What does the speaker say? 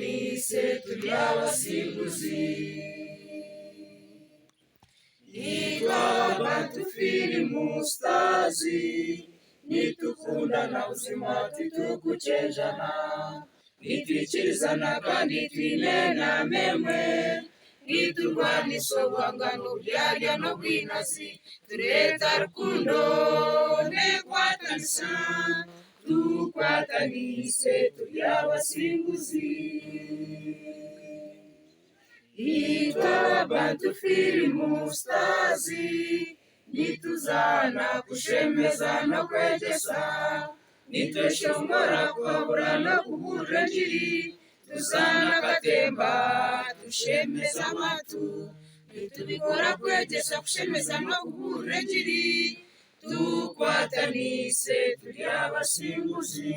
twatanise turi abasimbuzi. Nitwa abantu filimustazi, nitukundana ubuzima titukucenjana, nitwikirizana kandi twinena memwe, niturwana isobangano byarya no bwinazi, tureta rukundo nekwatanisa, tukwatanise turi abasimbuzi. Nitwa abantu filimustazi, nituzana kushemeza no kwegesa, nitweshongora kwabura no kubura njiri, tuzana katemba tushemeza amatu, nitubikora kwegesa kushemeza no kubura njiri, tukwatanise turi abasimbuzi.